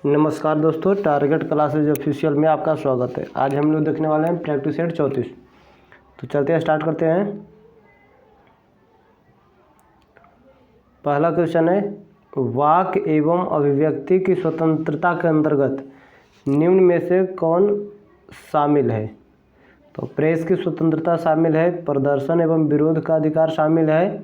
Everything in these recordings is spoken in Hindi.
नमस्कार दोस्तों, टारगेट क्लासेज ऑफिशियल में आपका स्वागत है। आज हम लोग देखने वाले हैं प्रैक्टिस सेट 34। तो चलते हैं, स्टार्ट करते हैं। पहला क्वेश्चन है, वाक एवं अभिव्यक्ति की स्वतंत्रता के अंतर्गत निम्न में से कौन शामिल है? तो प्रेस की स्वतंत्रता शामिल है, प्रदर्शन एवं विरोध का अधिकार शामिल है,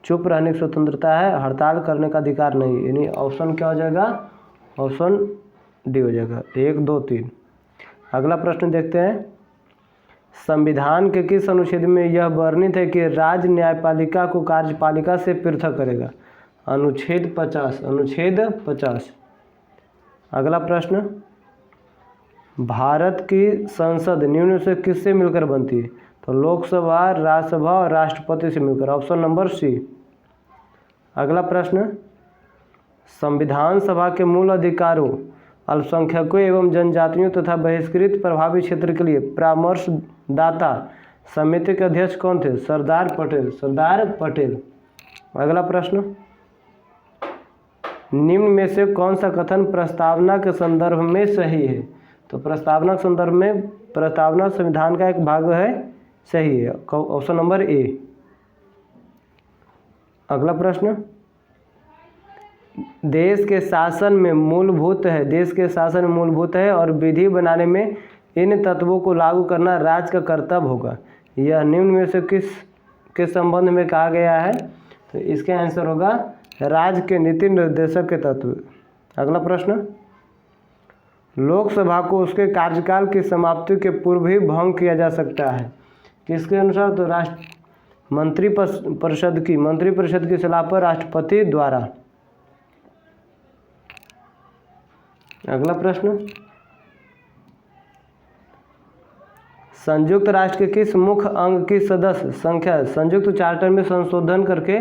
चुप रहने की स्वतंत्रता है, हड़ताल करने का अधिकार नहीं। यानी ऑप्शन क्या हो जाएगा? ऑप्शन डी हो जाएगा। 1, 2, 3। अगला प्रश्न देखते हैं। संविधान के किस अनुच्छेद में यह वर्णित है कि राज्य न्यायपालिका को कार्यपालिका से पृथक करेगा? अनुच्छेद 50। अनुच्छेद 50। अगला प्रश्न, भारत की संसद निम्न से किससे मिलकर बनती है? तो लोकसभा, राज्यसभा और राष्ट्रपति से मिलकर। Option number C. अगला प्रश्न, संविधान सभा के मूल अधिकारों, अल्पसंख्यकों एवं जनजातियों तथा बहिष्कृत प्रभावी क्षेत्र के लिए परामर्शदाता समिति के अध्यक्ष कौन थे? सरदार पटेल। सरदार पटेल। अगला प्रश्न, निम्न में से कौन सा कथन प्रस्तावना के संदर्भ में सही है? तो प्रस्तावना के संदर्भ में प्रस्तावना संविधान का एक भाग है, सही है। Option number A. अगला प्रश्न, देश के शासन में मूलभूत है, देश के शासन में मूलभूत है और विधि बनाने में इन तत्वों को लागू करना राज्य का कर्तव्य होगा। यह निम्न में से किस के संबंध में कहा गया है? तो इसका आंसर होगा राज्य के नीति निर्देशक के तत्व। अगला प्रश्न, लोकसभा को उसके कार्यकाल की समाप्ति के पूर्व ही भंग किया जा सकता है, किसके अनुसार? तो मंत्रिपरिषद की सलाह पर राष्ट्रपति द्वारा। अगला प्रश्न, संयुक्त राष्ट्र के किस मुख्य अंग की सदस्य संख्या संयुक्त चार्टर में संशोधन करके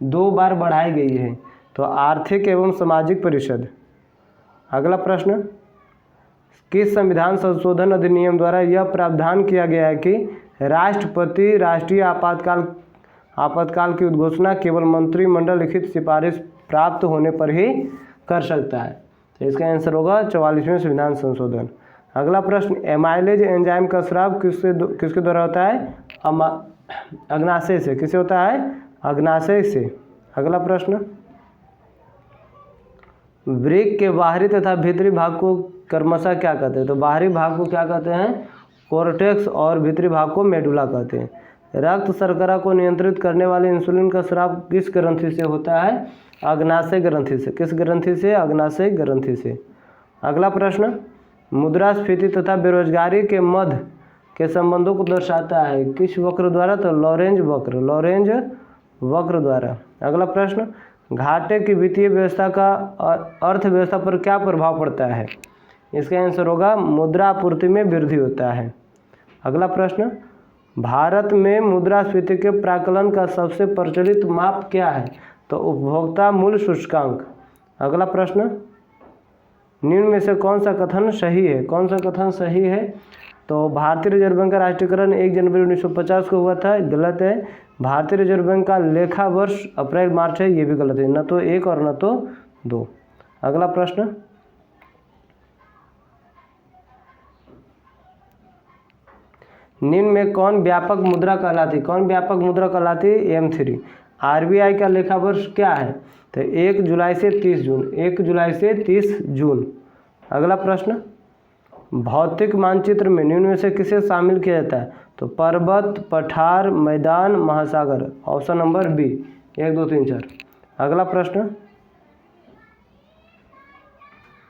2 बार बढ़ाई गई है? तो आर्थिक एवं सामाजिक परिषद। अगला प्रश्न, किस संविधान संशोधन अधिनियम द्वारा यह प्रावधान किया गया है कि राष्ट्रपति राष्ट्रीय आपातकाल की उद्घोषणा केवल मंत्रिमंडल लिखित सिफारिश प्राप्त होने पर ही कर सकता है? तो इसका आंसर होगा 44वें संविधान संशोधन। अगला प्रश्न, एमाइलेज एंजाइम का स्राव किसके द्वारा होता है? अग्नाशय से। किससे होता है? अग्नाशय से। अगला प्रश्न, वृक्क के बाहरी तथा भीतरी भाग को क्रमशः क्या कहते हैं? तो बाहरी भाग को क्या कहते हैं? कोर्टेक्स और भीतरी भाग को मेडुला कहते हैं। रक्त शर्करा को नियंत्रित करने वाले इंसुलिन का स्राव किस ग्रंथि से होता है? अग्नाशय ग्रंथि से। किस ग्रंथि से? अग्नाशय ग्रंथि से। अगला प्रश्न, मुद्रास्फीति तथा बेरोजगारी के मध्य के संबंधों को दर्शाता है किस वक्र द्वारा? तो लॉरेंज वक्र। लॉरेंज वक्र द्वारा। अगला प्रश्न, घाटे की वित्तीय व्यवस्था का अर्थव्यवस्था पर क्या प्रभाव पड़ता है? इसका आंसर होगा मुद्रा आपूर्ति में वृद्धि होता है। अगला प्रश्न, भारत में मुद्रास्फीति के प्राकलन का सबसे प्रचलित माप क्या है? तो उपभोक्ता मूल्य सूचकांक। अगला प्रश्न, निम्न में से कौन सा कथन सही है? कौन सा कथन सही है? तो भारतीय रिजर्व बैंक का राष्ट्रीयकरण 1 जनवरी 1950 को हुआ था, गलत है। भारतीय रिजर्व बैंक का लेखा वर्ष अप्रैल-मार्च है, ये भी गलत है। न तो 1 और न तो 2। अगला प्रश्न, निम्न में कौन व्यापक मुद्रा कहलाती? कौन व्यापक मुद्रा कहलाती? M3। आरबीआई का लेखा वर्ष क्या है? तो 1 जुलाई से 30 जून। 1 जुलाई से 30 जून। अगला प्रश्न, भौतिक मानचित्र में निम्न में से किसे शामिल किया जाता है? तो पर्वत, पठार, मैदान, महासागर। Option number B. 1, 2, 3, 4। अगला प्रश्न,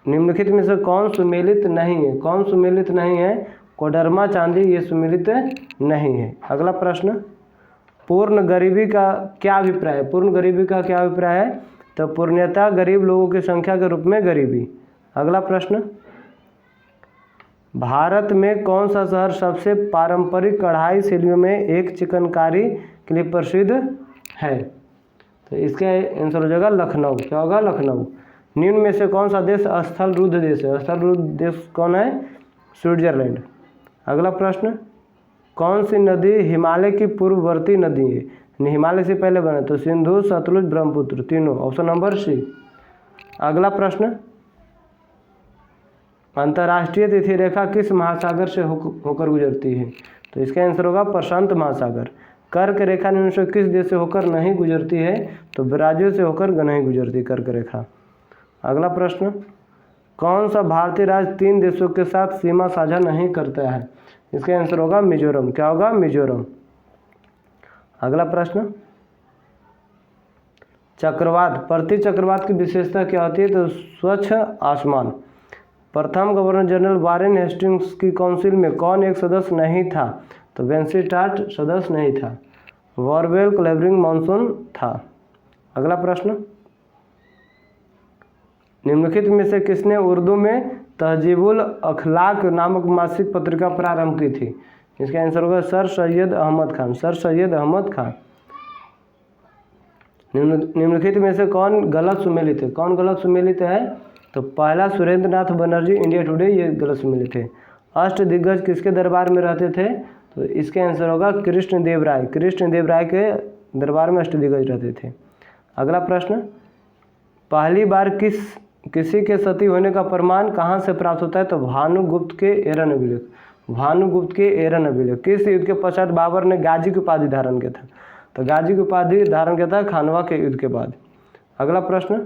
निम्नलिखित में से कौन सुमेलित नहीं है? कौन सुमेलित नहीं है? कोडरमा चांदी, ये सुमेलित नहीं है। अगला प्रश्न, पूर्ण गरीबी का क्या अभिप्राय है? पूर्ण गरीबी का क्या अभिप्राय है? तो पूर्णतः गरीब लोगों की संख्या के रूप में गरीबी। अगला प्रश्न, भारत में कौन सा शहर सबसे पारंपरिक कढ़ाई शैलियों में एक चिकनकारी के लिए प्रसिद्ध है? तो इसका आंसर हो जाएगा लखनऊ। क्या होगा? लखनऊ। निम्न में से कौन सा देश स्थलरुद्ध देश है? स्थलरुद्ध देश कौन है? स्विट्जरलैंड। अगला प्रश्न, कौन सी नदी हिमालय की पूर्ववर्ती नदी है? हिमालय से पहले बने? तो सिंधु, सतलुज, ब्रह्मपुत्र, तीनों। Option number C. अगला प्रश्न, अंतर्राष्ट्रीय तिथि रेखा किस महासागर से होकर गुजरती है? तो इसका आंसर होगा प्रशांत महासागर। कर्क रेखा निम्न से किस देश से होकर नहीं गुजरती है? तो ब्राजील से होकर नहीं गुजरती कर्क रेखा। अगला प्रश्न, कौन सा भारतीय राज्य 3 देशों के साथ सीमा साझा नहीं करता है? इसका आंसर होगा मिजोरम। क्या होगा? मिजोरम। अगला प्रश्न, चक्रवात, प्रति चक्रवात की विशेषता क्या होती है? तो स्वच्छ आसमान। प्रथम गवर्नर जनरल वारेन हेस्टिंग्स की काउंसिल में कौन एक सदस्य नहीं था? तो वेंसिस्टाट सदस्य नहीं था। वॉरवेल क्लेवरिंग मॉनसून था। अगला प्रश्न, निम्नलिखित में से किसने उर्दू में तहजीबुल अखलाक नामक मासिक पत्रिका प्रारंभ की थी? इसका आंसर होगा सर सैयद अहमद खान। सर सैयद अहमद खान। निम्नलिखित में से कौन गलत सुमेलित है? कौन गलत सुमेलित है? तो पहला सुरेंद्र नाथ बनर्जी, इंडिया टुडे, ये गलत सुमेलित है। अष्ट दिग्गज किसके दरबार में रहते थे? तो इसका आंसर होगा कृष्णदेव राय। कृष्णदेव राय के दरबार में अष्ट दिग्गज रहते थे। अगला प्रश्न, पहली बार किसी के सती होने का प्रमाण कहाँ से प्राप्त होता है? तो भानुगुप्त के एरन अभिलेख। भानुगुप्त के एरन अभिलेख। किस युद्ध के पश्चात बाबर ने गाजी की उपाधि धारण किया था? तो गाजी की उपाधि धारण किया था खानवा के युद्ध के बाद। अगला प्रश्न,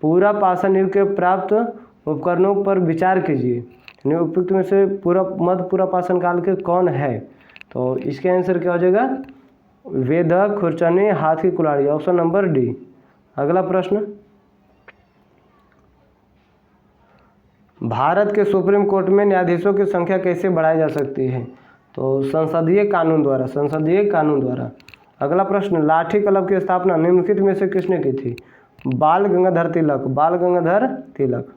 पूरा पाषाण युग के प्राप्त उपकरणों पर विचार कीजिए। उपयुक्त में से पूरा पाषाण काल के कौन है? तो इसके आंसर क्या हो जाएगा? वेदक, खुरचनी, हाथ की कुल्हाड़ी। Option number D. अगला प्रश्न, भारत के सुप्रीम कोर्ट में न्यायाधीशों की संख्या कैसे बढ़ाई जा सकती है? तो संसदीय कानून द्वारा। संसदीय कानून द्वारा। अगला प्रश्न, लाठी कलब की स्थापना निम्नलिखित में से किसने की थी? बाल गंगाधर तिलक। बाल गंगाधर तिलक।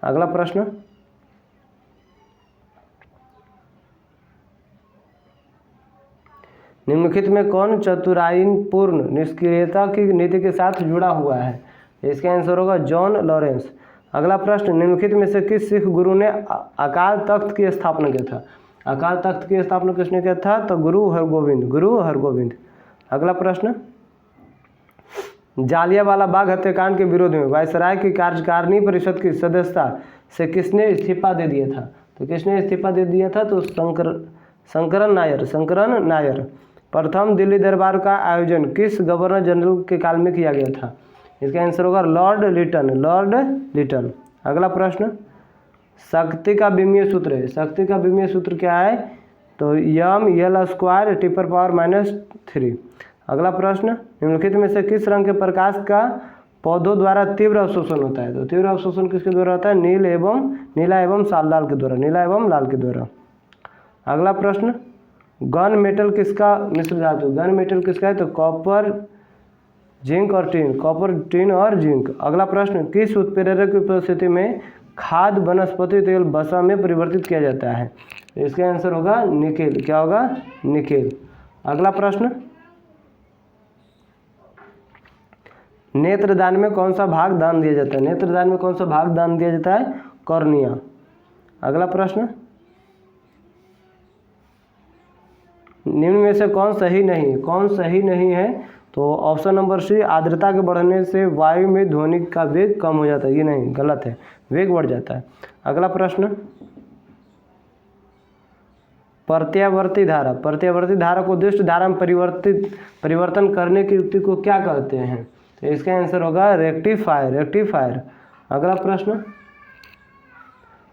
अगला प्रश्न, निम्नलिखित में कौन चतुराईपूर्ण निष्क्रियता की नीति के साथ जुड़ा हुआ है? इसका आंसर होगा जॉन लॉरेंस। अगला प्रश्न, निम्नलिखित में से किस सिख गुरु ने अकाल तख्त की स्थापना किया था? अकाल तख्त की स्थापना किसने किया था? तो गुरु हरगोविंद। गुरु हरगोविंद। अगला प्रश्न, जालियांवाला बाग हत्याकांड के विरोध में वायसराय की कार्यकारिणी परिषद की सदस्यता से किसने इस्तीफा दे दिया था? तो किसने इस्तीफा दे दिया था? तो शंकरन नायर। शंकरन नायर। प्रथम दिल्ली दरबार का आयोजन किस गवर्नर जनरल के काल में किया गया था? इसका आंसर होगा लॉर्ड लिटन। लॉर्ड लिटन। अगला प्रश्न, शक्ति का विमीय सूत्र है। शक्ति का विमीय सूत्र क्या है? तो यम यल स्क्वायर टी पर पावर -3। अगला प्रश्न, निम्नलिखित में से किस रंग के प्रकाश का पौधों द्वारा तीव्र अवशोषण होता है? तो तीव्र अवशोषण किसके द्वारा होता है? नीला एवं लाल के द्वारा। नीला एवं लाल के द्वारा। अगला प्रश्न, गन मेटल किसका मिश्र धातु? गन मेटल किसका है? तो कॉपर, जिंक और टिन। कॉपर, टिन और जिंक। अगला प्रश्न, किस उत्प्रेरक की उपस्थिति में खाद्य वनस्पति तेल वसा में परिवर्तित किया जाता है? इसका आंसर होगा निकेल। क्या होगा? निकेल। अगला प्रश्न, नेत्रदान में कौन सा भाग दान दिया जाता है? नेत्रदान में कौन सा भाग दान दिया जाता है? कॉर्निया। अगला प्रश्न, निम्न में से कौन सही नहीं? कौन सही नहीं है? तो ऑप्शन नंबर सी, आर्द्रता के बढ़ने से वायु में ध्वनि का वेग कम हो जाता है। ये नहीं, गलत है, वेग बढ़ जाता है। अगला प्रश्न, प्रत्यावर्ती धारा। प्रत्यावर्ती धारा को उद्दिष्ट धारा में परिवर्तन करने की युक्ति को क्या कहते हैं? तो इसका आंसर होगा रेक्टिफायर। रेक्टिफायर। अगला प्रश्न,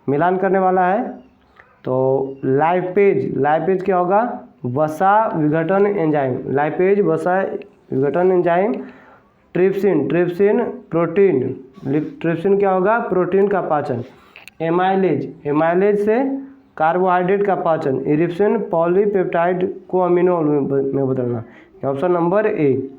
मिलान करने वाला है। तो लाइपेज। लाइपेज क्या होगा? वसा विघटन एंजाइम। लाइपेज वसा विघटन enzyme. Trypsin. Trypsin protein. Trypsin क्या होगा? प्रोटीन का पाचन। एमाइलेज। एमाइलेज से कार्बोहाइड्रेट का पाचन। इरिप्सिन पॉलीपेप्टाइड को अमीनो में बदलना। Option number A.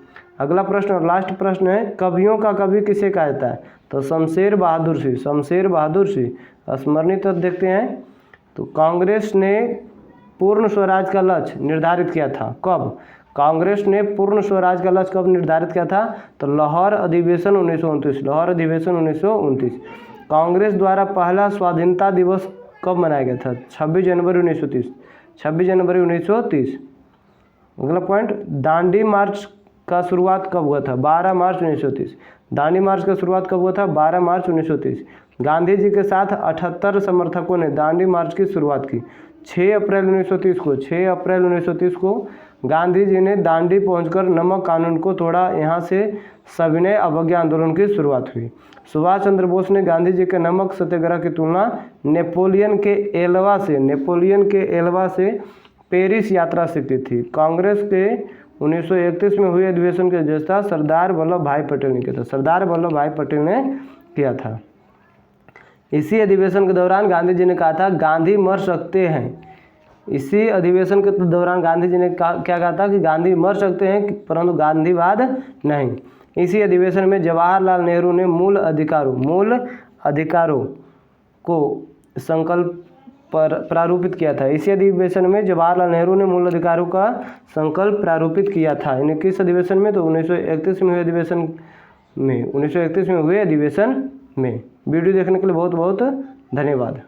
अगला प्रश्न और लास्ट प्रश्न है, कवियों का कवि किसे कहा जाता है? तो शमशेर बहादुर सिंह। शमशेर बहादुर सिंह। स्मरणीय तत्व देखते हैं। तो कांग्रेस ने पूर्ण स्वराज का लक्ष्य निर्धारित किया था कब? कांग्रेस ने पूर्ण स्वराज का लक्ष्य कब निर्धारित किया था? तो लाहौर अधिवेशन 1929। लाहौर अधिवेशन 1929। कांग्रेस द्वारा पहला स्वाधीनता दिवस कब मनाया गया था? 26 जनवरी 1930। 26 जनवरी 1930। अगला पॉइंट, दांडी मार्च का शुरुआत कब हुआ था? 12 मार्च 1930। दांडी मार्च का शुरुआत कब हुआ था? 12 मार्च 1930। गांधी जी के साथ 78 समर्थकों ने दांडी मार्च की शुरुआत की। 6 अप्रैल 1930 को 6 अप्रैल 1930 को गांधी जी ने दांडी पहुंचकर नमक कानून को तोड़ा। यहाँ से सविनय अवज्ञा आंदोलन की शुरुआत हुई। सुभाष चंद्र बोस ने गांधी जी के नमक सत्याग्रह की तुलना नेपोलियन के एल्वा से पेरिस यात्रा से की थी। कांग्रेस के 1931 में हुए अधिवेशन की अध्यक्षता सरदार वल्लभ भाई पटेल ने किया था। सरदार वल्लभ भाई पटेल ने किया था। इसी अधिवेशन के दौरान गांधी जी ने कहा था गांधी मर सकते हैं। इसी अधिवेशन के दौरान गांधी जी ने क्या कहा था कि गांधी मर सकते हैं परंतु गांधीवाद नहीं। इसी अधिवेशन में जवाहरलाल नेहरू ने मूल अधिकारों को संकल्प पर प्रारूपित किया था। इसी अधिवेशन में जवाहरलाल नेहरू ने मूल अधिकारों का संकल्प प्रारूपित किया था। यानी किस अधिवेशन में? तो 1931 में हुए अधिवेशन में 1931 में हुए अधिवेशन में। वीडियो देखने के लिए बहुत बहुत धन्यवाद।